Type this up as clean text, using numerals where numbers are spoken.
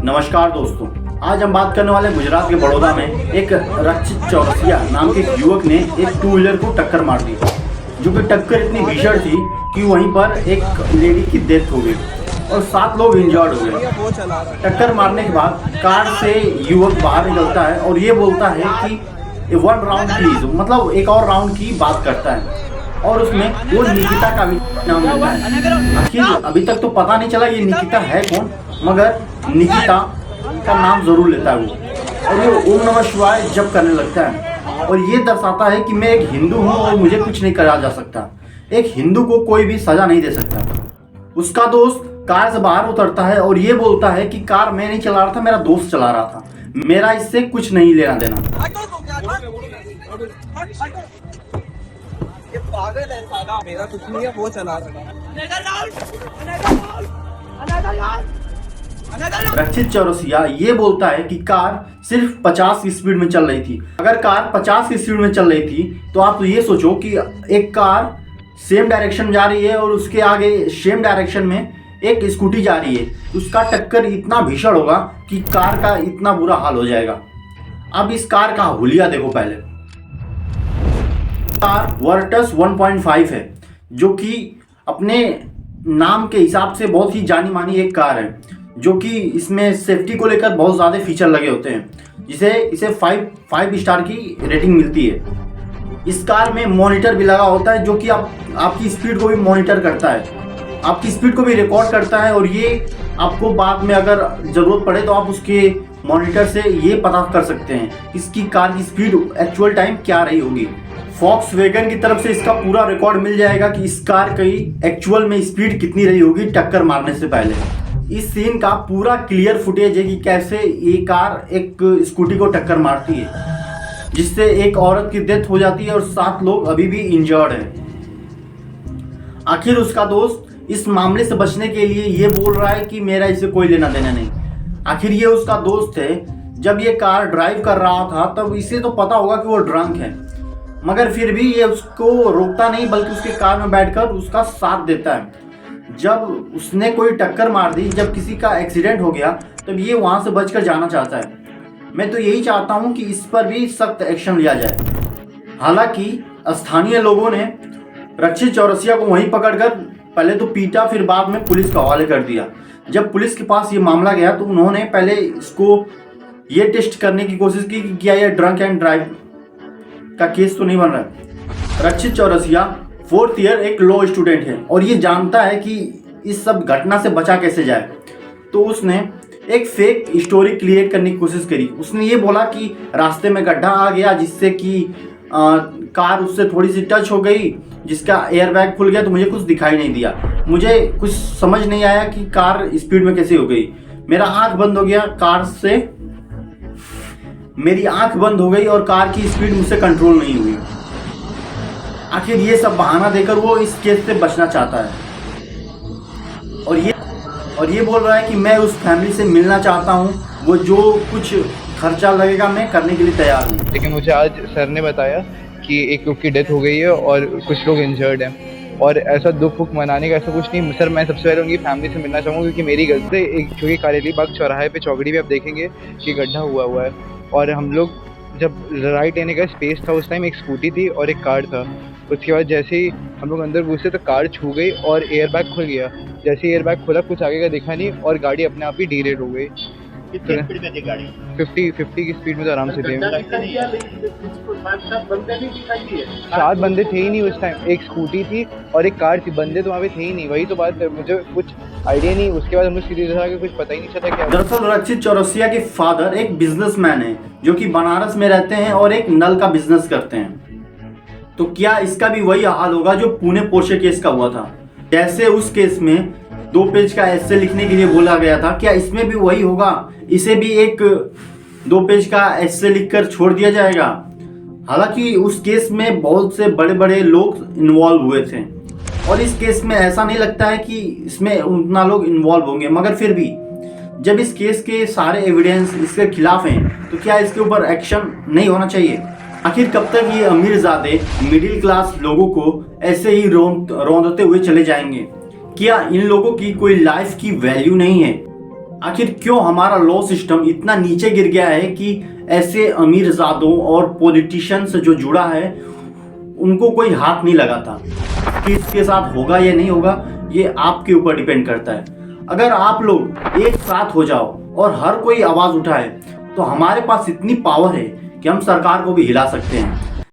नमस्कार दोस्तों, आज हम बात करने वाले हैं गुजरात के बड़ौदा में एक रक्षित चौरसिया नाम के एक युवक ने एक टू व्हीलर को टक्कर मार दी, जो कि टक्कर इतनी भीषण थी कि वहीं पर एक लेडी की डेथ हो गई और 7 लोग इंजर्ड हो गए। टक्कर मारने के बाद कार से युवक बाहर निकलता है और ये बोलता है कि 1 राउंड प्लीज, मतलब एक और राउंड की बात करता है और उसमें वो निकिता का भी नाम लेता है। आखिर अभी तक तो पता नहीं चला ये निकिता है कौन, मगर निकिता का नाम जरूर लेता है वो, और वो ओम नमः शिवाय जप करने लगता है और ये दर्शाता है कि मैं एक हिंदू हूँ और मुझे कुछ नहीं करा जा सकता। एक हिंदू को कोई भी सजा नहीं दे सकता। उसका दोस्त कार से बाहर उतरता है और ये बोलता है कि कार मैं नहीं चला रहा था, मेरा दोस्त चला रहा था, मेरा इससे कुछ नहीं लेना देना। ये पागल है साला, मेरा कुछ नहीं है, वो चला रहा है। रक्षित चौरसिया ये बोलता है कि कार सिर्फ 50 की स्पीड में चल रही थी। अगर कार 50 की स्पीड में चल रही थी तो आप ये सोचो कि एक कार सेम डायरेक्शन में जा रही है और उसके आगे सेम डायरेक्शन में एक स्कूटी जा रही है, उसका टक्कर इतना भीषण होगा कि कार का इतना बुरा हाल हो जाएगा। अब इस कार का हुलिया देखो। पहले कार वर्टस 1.5 है, जो कि अपने नाम के हिसाब से बहुत ही जानी मानी एक कार है, जो कि इसमें सेफ्टी को लेकर बहुत ज़्यादा फीचर लगे होते हैं, जिसे इसे 5 स्टार की रेटिंग मिलती है। इस कार में मॉनिटर भी लगा होता है, जो कि आपकी स्पीड को भी मॉनिटर करता है, आपकी स्पीड को भी रिकॉर्ड करता है और ये आपको बाद में अगर ज़रूरत पड़े तो आप उसके मॉनिटर से ये पता कर सकते हैं इसकी कार की स्पीड एक्चुअल टाइम क्या रही होगी। वॉक्सवैगन की तरफ से इसका पूरा रिकॉर्ड मिल जाएगा कि इस कार की एक्चुअल में स्पीड कितनी रही होगी टक्कर मारने से पहले। इस सीन का पूरा क्लियर फुटेज है कि कैसे ये कार एक स्कूटी को टक्कर मारती है, जिससे एक औरत की डेथ हो जाती है और 7 लोग अभी भी इंजर्ड हैं। आखिर उसका दोस्त इस मामले से बचने के लिए ये बोल रहा है कि मेरा इससे कोई लेना देना नहीं। आखिर ये उसका दोस्त है, जब ये कार ड्राइव कर रहा था तब इसे तो पता होगा कि वो ड्रंक है, मगर फिर भी ये उसको रोकता नहीं बल्कि उसके कार में बैठकर उसका साथ देता है। जब उसने कोई टक्कर मार दी, जब किसी का एक्सीडेंट हो गया, तब ये वहाँ से बचकर जाना चाहता है। मैं तो यही चाहता हूँ कि इस पर भी सख्त एक्शन लिया जाए। हालांकि स्थानीय लोगों ने रक्षित चौरसिया को वहीं पकड़कर पहले तो पीटा, फिर बाद में पुलिस के हवाले कर दिया। जब पुलिस के पास ये मामला गया तो उन्होंने पहले इसको ये टेस्ट करने की कोशिश की कि क्या यह ड्रंक एंड ड्राइव का केस तो नहीं बन रहा है। रक्षित चौरसिया 4th ईयर एक लॉ स्टूडेंट है और ये जानता है कि इस सब घटना से बचा कैसे जाए। तो उसने एक फेक स्टोरी क्रिएट करने की कोशिश करी। उसने ये बोला कि रास्ते में गड्ढा आ गया, जिससे कि कार उससे थोड़ी सी टच हो गई, जिसका एयरबैग खुल गया तो मुझे कुछ दिखाई नहीं दिया, मुझे कुछ समझ नहीं आया कि कार स्पीड में कैसे हो गई, मेरा आंख बंद हो गया, कार से मेरी आंख बंद हो गई और कार की स्पीड मुझसे कंट्रोल नहीं हुई। आखिर ये सब बहाना देकर वो इस केस से बचना चाहता है और ये बोल रहा है कि मैं उस फैमिली से मिलना चाहता हूँ, वो जो कुछ खर्चा लगेगा मैं करने के लिए तैयार हूँ। लेकिन मुझे आज सर ने बताया कि एक लोग की डेथ हो गई है और कुछ लोग इंजर्ड हैं, और ऐसा दुख फुक मनाने का ऐसा कुछ नहीं। सर मैं सबसे पहले उनकी फैमिली से मिलना चाहूँगा, क्योंकि मेरी गलती से एक क्योंकि कारेली बाग चौराहे पे चौकड़ी पे आप देखेंगे कि गड्ढा हुआ है, और हम लोग जब राइट लेने का स्पेस था उस टाइम एक स्कूटी थी और एक कार था। उसके बाद जैसे ही हम लोग अंदर घुसे तो कार छू गई और एयरबैग खुल गया। जैसे ही एयरबैग खुला कुछ आगे का दिखा नहीं और गाड़ी अपने आप ही डीरेट हो गई। कितनी स्पीड में थी गाड़ी? 50 की स्पीड में तो आराम से थे। 7 बंदे थे ही नहीं उस टाइम, एक स्कूटी थी और एक कार थी, बंदे तो वहाँ पे थे ही नहीं। वही तो बात है, मुझे कुछ आइडिया नहीं। उसके बाद हम लोग सीधे था कि कुछ पता ही नहीं चला क्या। दरअसल रक्षित चौरसिया के फादर एक बिजनेसमैन है, जो कि बनारस में रहते हैं और एक नल का बिजनेस करते हैं। तो क्या इसका भी वही हाल होगा जो पुणे पोर्शे केस का हुआ था? जैसे उस केस में 2 पेज का एस्से लिखने के लिए बोला गया था, क्या इसमें भी वही होगा? इसे भी एक 2 पेज का एस्से लिखकर छोड़ दिया जाएगा? हालांकि उस केस में बहुत से बड़े बड़े लोग इन्वॉल्व हुए थे और इस केस में ऐसा नहीं लगता है कि इसमें उतना लोग इन्वॉल्व होंगे, मगर फिर भी जब इस केस के सारे एविडेंस इसके खिलाफ हैं तो क्या इसके ऊपर एक्शन नहीं होना चाहिए? आखिर कब तक ये अमीरजादे मिडिल क्लास लोगों को ऐसे ही रौंदते हुए चले जाएंगे? क्या इन लोगों की कोई लाइफ की वैल्यू नहीं है? आखिर क्यों हमारा लॉ सिस्टम इतना नीचे गिर गया है कि ऐसे अमीरजादों और पॉलिटिशियन से जो जुड़ा है उनको कोई हाथ नहीं लगाता। कि इसके साथ होगा या नहीं होगा ये आपके ऊपर डिपेंड करता है। अगर आप लोग एक साथ हो जाओ और हर कोई आवाज़ उठाए तो हमारे पास इतनी पावर है कि हम सरकार को भी हिला सकते हैं।